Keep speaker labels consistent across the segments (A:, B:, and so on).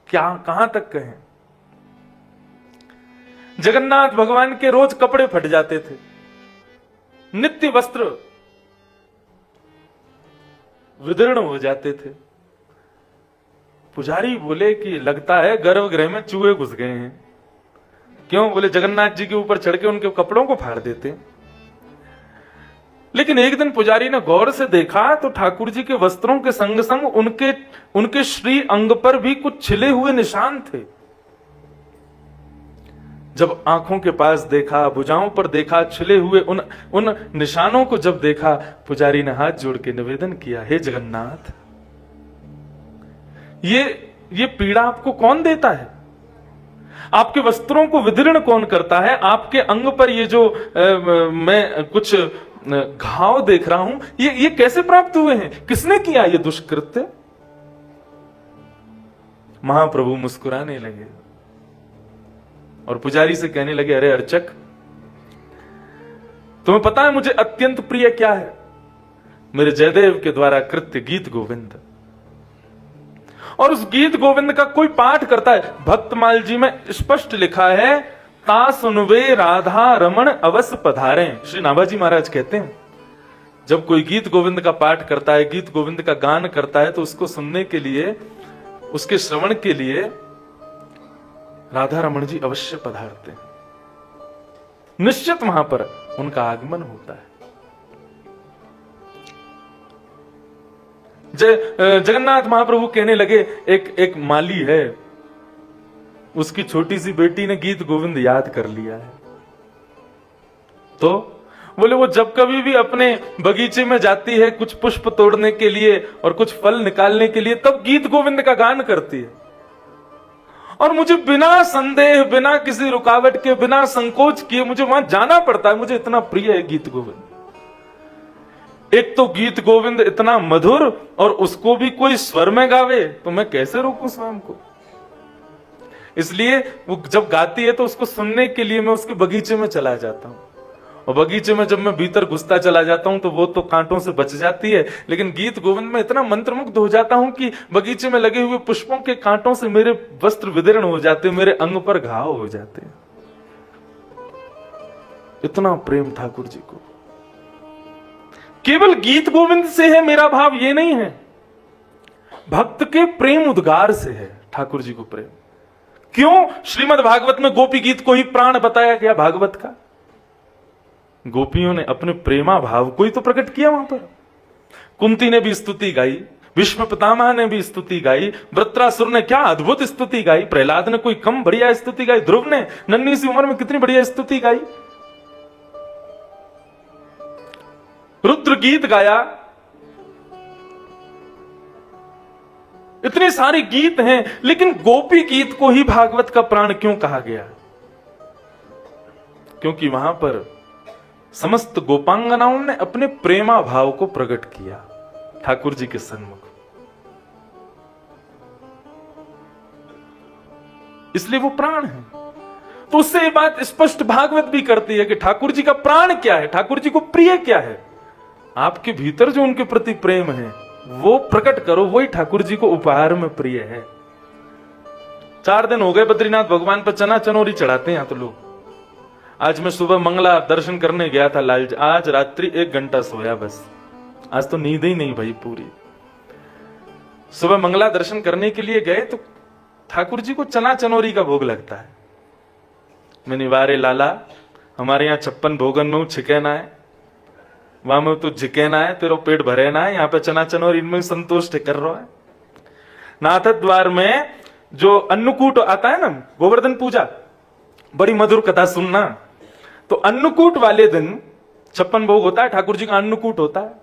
A: क्या कहां तक कहें। जगन्नाथ भगवान के रोज कपड़े फट जाते थे, नित्य वस्त्र विदीर्ण हो जाते थे। पुजारी बोले कि लगता है गर्भगृह में चूहे घुस गए हैं। क्यों? बोले जगन्नाथ जी के ऊपर चढ़ के उनके कपड़ों को फाड़ देते। लेकिन एक दिन पुजारी ने गौर से देखा तो ठाकुर जी के वस्त्रों के संग संग उनके श्री अंग पर भी कुछ छिले हुए निशान थे। जब आंखों के पास देखा, भुजाओं पर देखा, छिले हुए उन निशानों को जब देखा, पुजारी ने हाथ जोड़ के निवेदन किया, हे जगन्नाथ, ये पीड़ा आपको कौन देता है? आपके वस्त्रों को विदीर्ण कौन करता है? आपके अंग पर ये जो मैं कुछ घाव देख रहा हूं, ये कैसे प्राप्त हुए हैं? किसने किया ये दुष्कृत्य? महाप्रभु मुस्कुराने लगे और पुजारी से कहने लगे, अरे अर्चक, तुम्हें पता है मुझे अत्यंत प्रिय क्या है? मेरे जयदेव के द्वारा कृत्य गीत गोविंद। और उस गीत गोविंद का कोई पाठ करता है, भक्तमाल जी में स्पष्ट लिखा है, ता सुनवे राधा रमण अवस पधारें। श्री नाभाजी महाराज कहते हैं, जब कोई गीत गोविंद का पाठ करता है, गीत गोविंद का गान करता है, तो उसको सुनने के लिए, उसके श्रवण के लिए राधा रमण जी अवश्य पधारते हैं। निश्चित वहां पर उनका आगमन होता है। जगन्नाथ महाप्रभु कहने लगे, एक माली है, उसकी छोटी सी बेटी ने गीत गोविंद याद कर लिया है। तो बोले वो जब कभी भी अपने बगीचे में जाती है कुछ पुष्प तोड़ने के लिए और कुछ फल निकालने के लिए, तब गीत गोविंद का गान करती है। और मुझे बिना संदेह, बिना किसी रुकावट के, बिना संकोच किए मुझे वहां जाना पड़ता है। मुझे इतना प्रिय है गीत गोविंद। एक तो गीत गोविंद इतना मधुर, और उसको भी कोई स्वर में गावे, तो मैं कैसे रोकूं स्वयं को? इसलिए वो जब गाती है तो उसको सुनने के लिए मैं उसके बगीचे में चला जाता हूं। और बगीचे में जब मैं भीतर घुसता चला जाता हूं तो वो तो कांटों से बच जाती है, लेकिन गीत गोविंद में इतना मंत्रमुग्ध हो जाता हूं कि बगीचे में लगे हुए पुष्पों के कांटों से मेरे वस्त्र विदीर्ण हो जाते, मेरे अंग पर घाव हो जाते। इतना प्रेम ठाकुर जी को। केवल गीत गोविंद से है मेरा भाव, ये नहीं है, भक्त के प्रेम उद्गार से है ठाकुर जी को प्रेम। क्यों? श्रीमद् भागवत में गोपी गीत को ही प्राण बताया गया भागवत का। गोपियों ने अपने प्रेमा भाव को ही तो प्रकट किया वहां पर। कुंती ने भी स्तुति गाई, भीष्म पितामह ने भी स्तुति गाई, वृत्रासुर ने क्या अद्भुत स्तुति गाई, प्रहलाद ने कोई कम बढ़िया स्तुति गाई, ध्रुव ने नन्ही सी उम्र में कितनी बढ़िया स्तुति गाई, रुद्र गीत गाया। इतने सारे गीत हैं, लेकिन गोपी गीत को ही भागवत का प्राण क्यों कहा गया? क्योंकि वहां पर समस्त गोपांगनाओं ने अपने प्रेमा भाव को प्रकट किया ठाकुर जी के सन्मुख। इसलिए वो प्राण है। तो उससे ये बात स्पष्ट भागवत भी करती है कि ठाकुर जी का प्राण क्या है, ठाकुर जी को प्रिय क्या है। आपके भीतर जो उनके प्रति प्रेम है वो प्रकट करो, वही ठाकुर जी को उपहार में प्रिय है। 4 दिन हो गए बद्रीनाथ भगवान पर चना चनोरी चढ़ाते हैं तो लोग। आज मैं सुबह मंगला दर्शन करने गया था लाल, आज रात्रि 1 घंटा सोया बस। आज तो नींद ही नहीं भाई पूरी। सुबह मंगला दर्शन करने के लिए गए तो ठाकुर जी को चना चनोरी का भोग लगता है। मैंने वारे लाला, हमारे यहाँ 56 भोगन में छिके ना है, वहां में तो झिके ना है, तेरा पेट भरे ना है, यहाँ पे चना चनोरी इनमें संतुष्ट कर रहा है। नाथ द्वार में जो अन्नकूट आता है ना, गोवर्धन पूजा, बड़ी मधुर कथा सुनना। तो अन्नकूट वाले दिन 56 भोग होता है, ठाकुर जी का अन्नकूट होता है।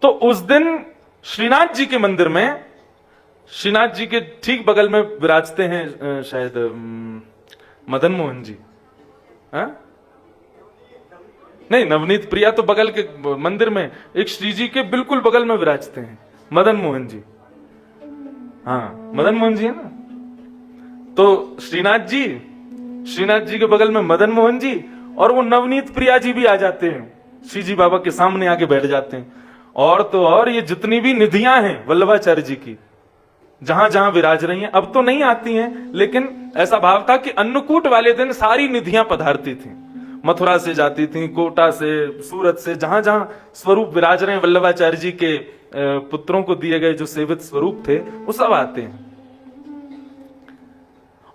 A: तो उस दिन श्रीनाथ जी के मंदिर में, श्रीनाथ जी के ठीक बगल में विराजते हैं शायद मदन मोहन जी, नहीं नवनीत प्रिया तो बगल के मंदिर में, एक श्री जी के बिल्कुल बगल में विराजते हैं मदन मोहन जी। हाँ मदन मोहन जी है ना। तो श्रीनाथ जी के बगल में मदन मोहन जी, और वो नवनीत प्रिया जी भी आ जाते हैं, श्री जी बाबा के सामने आके बैठ जाते हैं। और तो और ये जितनी भी निधियां हैं वल्लभाचार्य जी की, जहां जहां विराज रही हैं। अब तो नहीं आती हैं, लेकिन ऐसा भाव था कि अन्नकूट वाले दिन सारी निधियां पधारती थी। मथुरा से जाती थी, कोटा से, सूरत से, जहां जहां स्वरूप विराज रहे हैं वल्लभाचार्य जी के पुत्रों को दिए गए जो सेवित स्वरूप थे, वो सब आते हैं।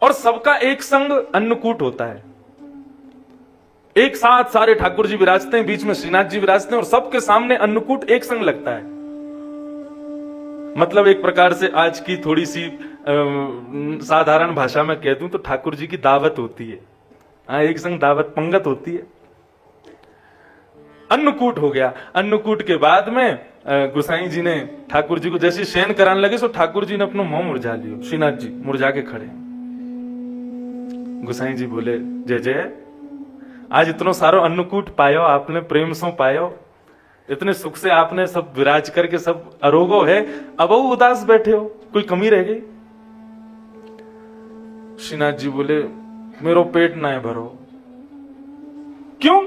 A: और सबका एक संग अन्नकूट होता है। एक साथ सारे ठाकुर जी विराजते हैं, बीच में श्रीनाथ जी विराजते हैं, और सबके सामने अन्नकूट एक संग लगता है। मतलब एक प्रकार से आज की थोड़ी सी साधारण भाषा में कह दूं तो ठाकुर जी की दावत होती है। हाँ, एक संग दावत पंगत होती है। अन्नकूट हो गया। अन्नकूट के बाद में गोसाई जी ने ठाकुर जी को जैसे शयन कराने लगे, सो ठाकुर जी ने अपना मुंह मुरझा लिया। श्रीनाथ जी मुरझा के खड़े। गोसाई जी बोले, जय जय, आज इतनो सारो अन्नकूट पायो आपने, प्रेम सो पायो, इतने सुख से आपने सब विराज करके सब अरोगो है, अब वो उदास बैठे हो, कोई कमी रह गई? श्रीनाथ जी बोले, मेरो पेट ना है भरो। क्यों?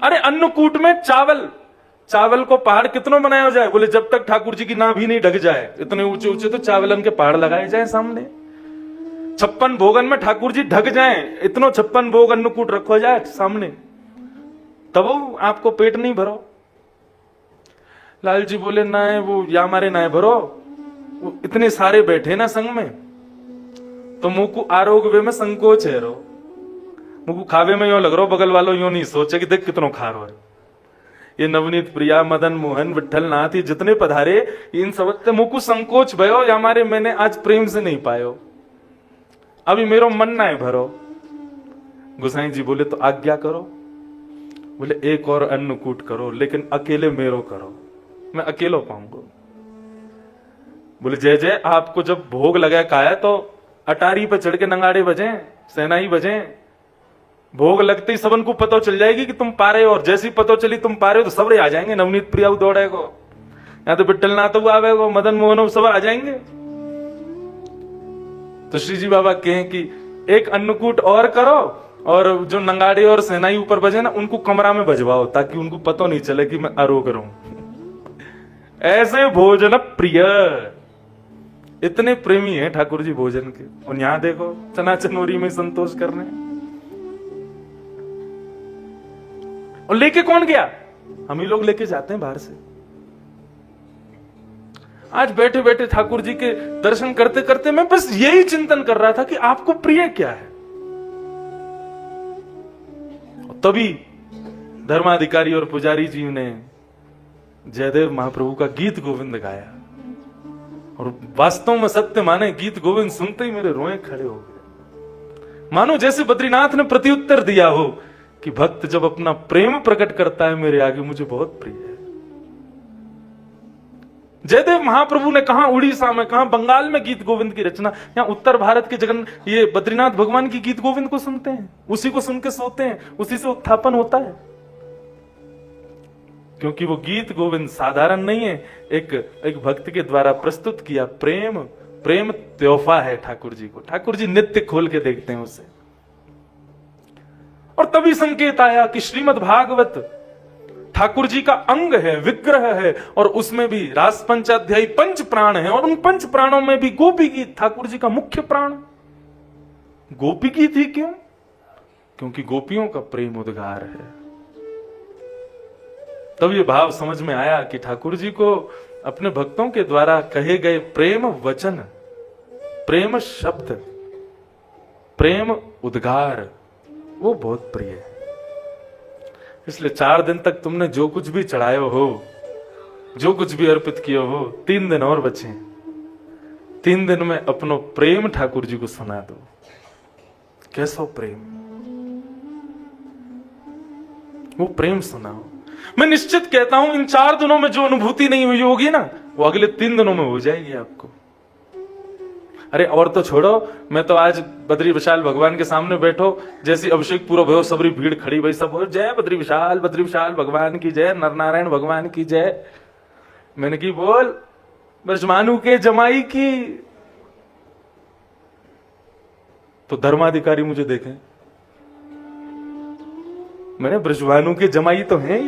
A: अरे अन्नकूट में चावल को पहाड़ कितनों बनाया जाए? बोले जब तक ठाकुर जी की नाभि नहीं ढक जाए, इतने ऊंचे ऊंचे तो चावलन के पहाड़ लगाए जाए सामने। 56 भोगन में ठाकुर जी ढक जाए, इतनो 56 भोग अन्नकूट रखो जाए सामने, तब आपको पेट नहीं भरो। लाल जी बोले, ना है वो या हमारे ना है भरो, वो इतने सारे बैठे ना संग में, तो मुंह को आरोग्य में संकोच है रो, मुंह को खावे में यो लग रहा, बगल वालों यो नहीं सोचे कि देख कितनों खा रहा है। ये नवनीत, प्रिया, मदन मोहन, विठल नाथ, ये जितने पधारे, इन सब मुंह को संकोच भयो, या हमारे मैंने आज प्रेम से नहीं पायो, अभी मेरो मन ना है भरो। गोसाई जी बोले, तो आज्ञा करो। बोले, एक और अन्नकूट करो, लेकिन अकेले मेरो करो, मैं अकेलो पाऊंगा। बोले, जय जय, आपको जब भोग लगा खाया तो अटारी पर चढ़ के नंगाड़े बजे, सेनाई बजे, भोग लगते ही सबन को पता चल जाएगी कि तुम पा रहे हो, और जैसी पता चली तुम पा रहे हो तो सब आ जाएंगे। नवनीत प्रिया दौड़ेगो, या तो बिट्टल नाथ आवेगो, मदन मोहन सब आ जाएंगे। तो श्री जी बाबा कहें कि एक अन्नकूट और करो, और जो नंगाड़े और सेनाई ऊपर बजे ना, उनको कमरा में बजवाओ, ताकि उनको पता नहीं चले कि मैं आरोग रहूं। ऐसे भोजन प्रिय, इतने प्रेमी हैं ठाकुर जी भोजन के। और यहां देखो चना चनोरी में संतोष कर रहे हैं। और लेके कौन गया? हम ही लोग लेके जाते हैं बाहर से। आज बैठे बैठे ठाकुर जी के दर्शन करते करते मैं बस यही चिंतन कर रहा था कि आपको प्रिय क्या है। तभी धर्माधिकारी और पुजारी जी ने जयदेव महाप्रभु का गीत गोविंद गाया, और वास्तव में सत्य माने गीत गोविंद सुनते ही मेरे रोए खड़े हो गए। मानो जैसे बद्रीनाथ ने प्रत्युत्तर दिया हो कि भक्त जब अपना प्रेम प्रकट करता है मेरे आगे, मुझे बहुत प्रिय है। जयदेव महाप्रभु ने कहा उड़ीसा में, कहा बंगाल में गीत गोविंद की रचना, यहाँ उत्तर भारत के जगन ये बद्रीनाथ भगवान की गीत गोविंद को सुनते हैं, उसी को सुन के सोते हैं, उसी से उत्थापन होता है। क्योंकि वो गीत गोविंद साधारण नहीं है, एक भक्त के द्वारा प्रस्तुत किया प्रेम त्योफा है ठाकुर जी को। ठाकुर जी नित्य खोल के देखते हैं उसे। और तभी संकेत आया कि श्रीमद् भागवत ठाकुर जी का अंग है, विग्रह है, और उसमें भी रास पंचाध्यायी 5 प्राण है, और उन 5 प्राणों में भी गोपी गीत ठाकुर जी का मुख्य प्राण। गोपी गीत ही क्यों? क्योंकि गोपियों का प्रेम उद्गार है। तब ये भाव समझ में आया कि ठाकुर जी को अपने भक्तों के द्वारा कहे गए प्रेम वचन, प्रेम शब्द, प्रेम उद्गार, वो बहुत प्रिय है। इसलिए 4 दिन तक तुमने जो कुछ भी चढ़ायो हो, जो कुछ भी अर्पित किया हो, 3 दिन और बचे। 3 दिन में अपनो प्रेम ठाकुर जी को सुना दो। कैसा प्रेम, वो प्रेम सुनाओ। मैं निश्चित कहता हूं इन 4 दिनों में जो अनुभूति नहीं हुई होगी ना, वो अगले 3 दिनों में हो जाएगी आपको। अरे और तो छोड़ो, मैं तो आज बद्री विशाल भगवान के सामने बैठो, जैसी अभिषेक पूरा भयो, सबरी भीड़ खड़ी भाई, सब हो जय बद्री विशाल भगवान की जय, नरनारायण भगवान की जय। मैंने की बोल ब्रजमानु के जमाई की। तो धर्माधिकारी मुझे देखें, मैंने ब्रजमानु के जमाई तो हैं,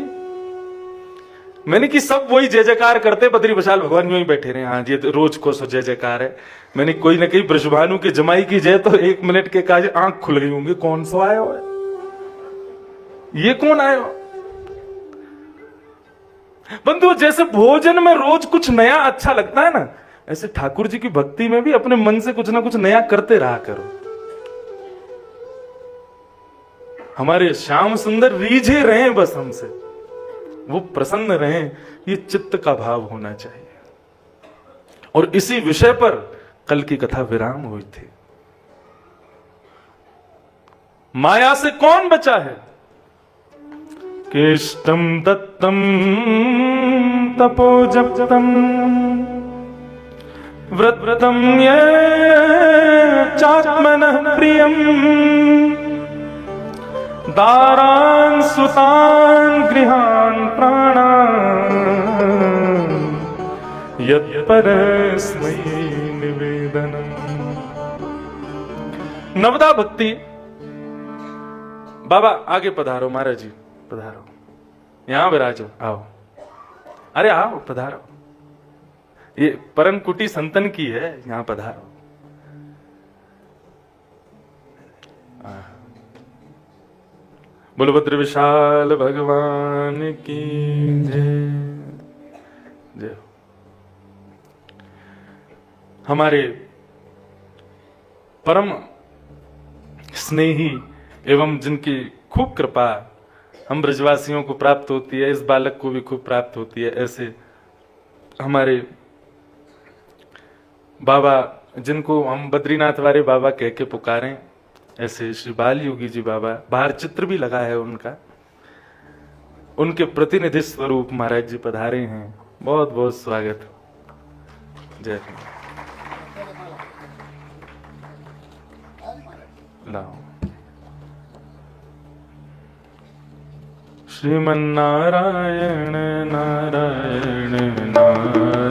A: मैंने कि सब वही जय जयकार करते, बद्री विशाल भगवान यूं ही बैठे रहे। हाँ जी, तो रोज को सो जय जयकार है। मैंने कोई ना कोई वृषभानु की जमाई की जय, तो 1 मिनट के काज आंख खुल गई होंगी, कौन सा आया हो, ये कौन आया हो। बंधु, जैसे भोजन में रोज कुछ नया अच्छा लगता है ना, ऐसे ठाकुर जी की भक्ति में भी अपने मन से कुछ ना कुछ नया करते रहा करो। हमारे श्याम सुंदर रीझे रहे बस हमसे, वो प्रसन्न रहे, ये चित्त का भाव होना चाहिए। और इसी विषय पर कल की कथा विराम हुई थी। माया से कौन बचा है? केष्टम दत्तम तपोजप्तम व्रतम ये चात्मनः प्रियम दारान् सुतान् गृहान् प्राणान् यत्परस्मै निवेदनम्। नवदा भक्ति। बाबा आगे पधारो, महाराज जी पधारो, यहां विराजो, आओ, अरे आओ पधारो, ये परम कुटी संतन की है, यहां पधारो। बलभद्र विशाल भगवान की जय जय। हमारे परम स्नेही एवं जिनकी खूब कृपा हम ब्रजवासियों को प्राप्त होती है, इस बालक को भी खूब प्राप्त होती है, ऐसे हमारे बाबा, जिनको हम बद्रीनाथ वाले बाबा कह के पुकारें, ऐसे श्री बाल योगी जी बाबा, बाहर चित्र भी लगा है उनका, उनके प्रतिनिधि स्वरूप महाराज जी पधारे हैं। बहुत बहुत स्वागत। जय लाओ। श्रीमन्नारायण नारायण नारायण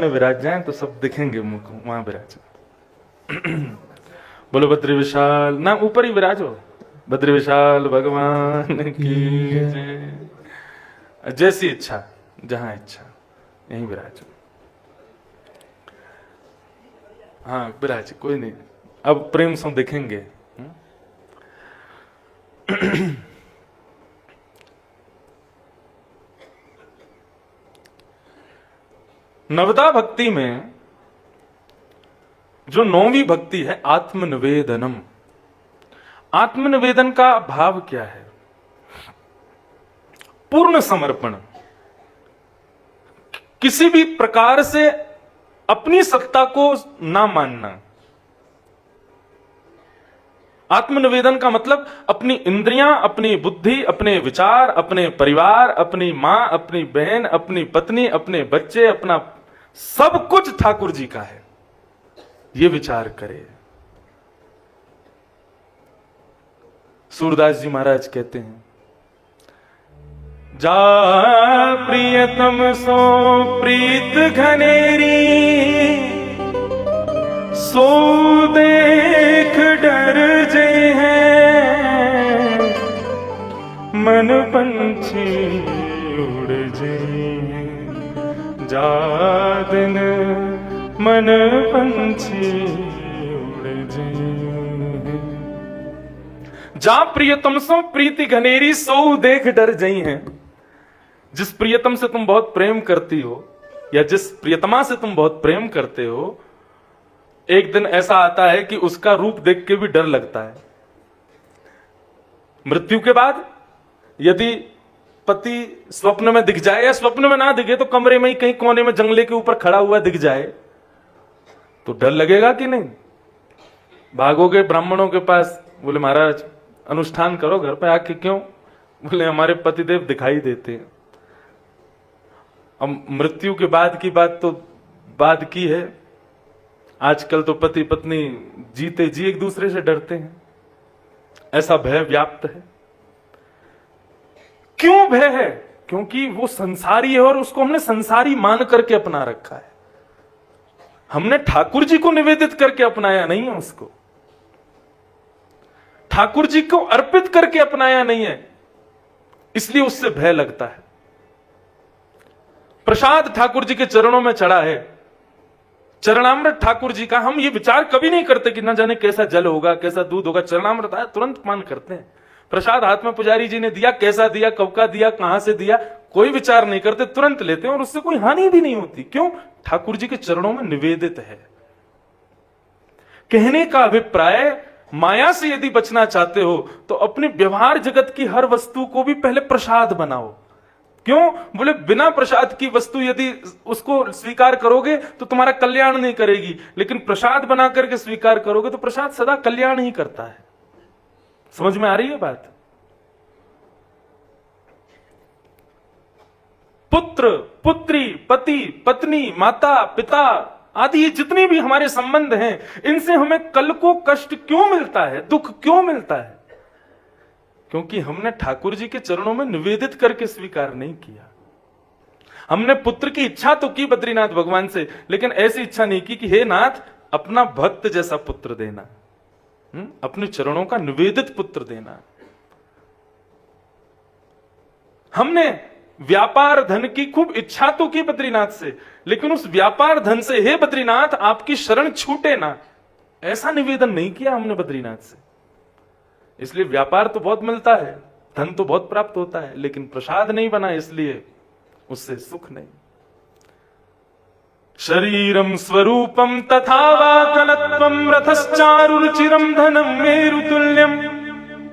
A: विराज जाएं तो सब दिखेंगे मुख, वहां विराज। बोलो बद्री विशाल, ना ऊपर ही विराजो, बद्री विशाल भगवान की जय। जैसी इच्छा, जहां इच्छा, यहीं विराजो। हाँ विराज, कोई नहीं, अब प्रेम से दिखेंगे। नवदा भक्ति में जो 9वीं भक्ति है आत्मनिवेदनम। आत्मनिवेदन का भाव क्या है? पूर्ण समर्पण, किसी भी प्रकार से अपनी सत्ता को ना मानना। आत्मनिवेदन का मतलब अपनी इंद्रियां, अपनी बुद्धि, अपने विचार, अपने परिवार, अपनी मां, अपनी बहन, अपनी पत्नी, अपने बच्चे, अपना सब कुछ ठाकुर जी का है, ये विचार करे। सूरदास जी महाराज कहते हैं, जा प्रियतम सो प्रीत घनेरी, सो देख डर जे हैं, मन पंछी उड़ जाए, जा दिन मन पंछी उड़ जाए। जा प्रियतम सो प्रीति घनेरी, सो देख डर जई हैं। जिस प्रियतम से तुम बहुत प्रेम करती हो या जिस प्रियतमा से तुम बहुत प्रेम करते हो, एक दिन ऐसा आता है कि उसका रूप देख के भी डर लगता है। मृत्यु के बाद यदि पति स्वप्न में दिख जाए या स्वप्न में ना दिखे तो कमरे में ही कहीं कोने में जंगले के ऊपर खड़ा हुआ दिख जाए तो डर लगेगा कि नहीं? भागोगे ब्राह्मणों के पास, बोले महाराज अनुष्ठान करो घर पे आके। क्यों? बोले हमारे पतिदेव दिखाई देते हैं। अब मृत्यु के बाद की बात तो बाद की है। आजकल तो पति पत्नी जीते जी एक दूसरे से डरते हैं, ऐसा भय व्याप्त है। क्यों भय है? क्योंकि वो संसारी है और उसको हमने संसारी मान करके अपना रखा है। हमने ठाकुर जी को निवेदित करके अपनाया नहीं है, उसको ठाकुर जी को अर्पित करके अपनाया नहीं है, इसलिए उससे भय लगता है। प्रसाद ठाकुर जी के चरणों में चढ़ा है, चरणामृत ठाकुर जी का, हम ये विचार कभी नहीं करते कि ना जाने कैसा जल होगा, कैसा दूध होगा। चरणामृत आया तुरंत पान करते हैं। प्रसाद हाथ में पुजारी जी ने दिया, कैसा दिया, कब का दिया, कहां से दिया, कोई विचार नहीं करते, तुरंत लेते हैं और उससे कोई हानि भी नहीं होती। क्यों? ठाकुर जी के चरणों में निवेदित है। कहने का अभिप्राय, माया से यदि बचना चाहते हो तो अपने व्यवहार जगत की हर वस्तु को भी पहले प्रसाद बनाओ। क्यों? बोले बिना प्रसाद की वस्तु यदि उसको स्वीकार करोगे तो तुम्हारा कल्याण नहीं करेगी, लेकिन प्रसाद बना करके स्वीकार करोगे तो प्रसाद सदा कल्याण ही करता है। समझ में आ रही है बात? पुत्र, पुत्री, पति, पत्नी, माता, पिता आदि जितने भी हमारे संबंध हैं, इनसे हमें कल को कष्ट क्यों मिलता है, दुख क्यों मिलता है? क्योंकि हमने ठाकुर जी के चरणों में निवेदित करके स्वीकार नहीं किया। हमने पुत्र की इच्छा तो की बद्रीनाथ भगवान से, लेकिन ऐसी इच्छा नहीं की कि हे नाथ अपना भक्त जैसा पुत्र देना, अपने चरणों का निवेदित पुत्र देना। हमने व्यापार धन की खूब इच्छा तो की बद्रीनाथ से, लेकिन उस व्यापार धन से हे बद्रीनाथ आपकी शरण छूटे ना, ऐसा निवेदन नहीं किया हमने बद्रीनाथ से। इसलिए व्यापार तो बहुत मिलता है, धन तो बहुत प्राप्त होता है, लेकिन प्रसाद नहीं बना, इसलिए उससे सुख नहीं। शरीरम स्वरूपम तथा वा कलत्वम रथश्चारुरुचिरम धनम मेरुतुल्यम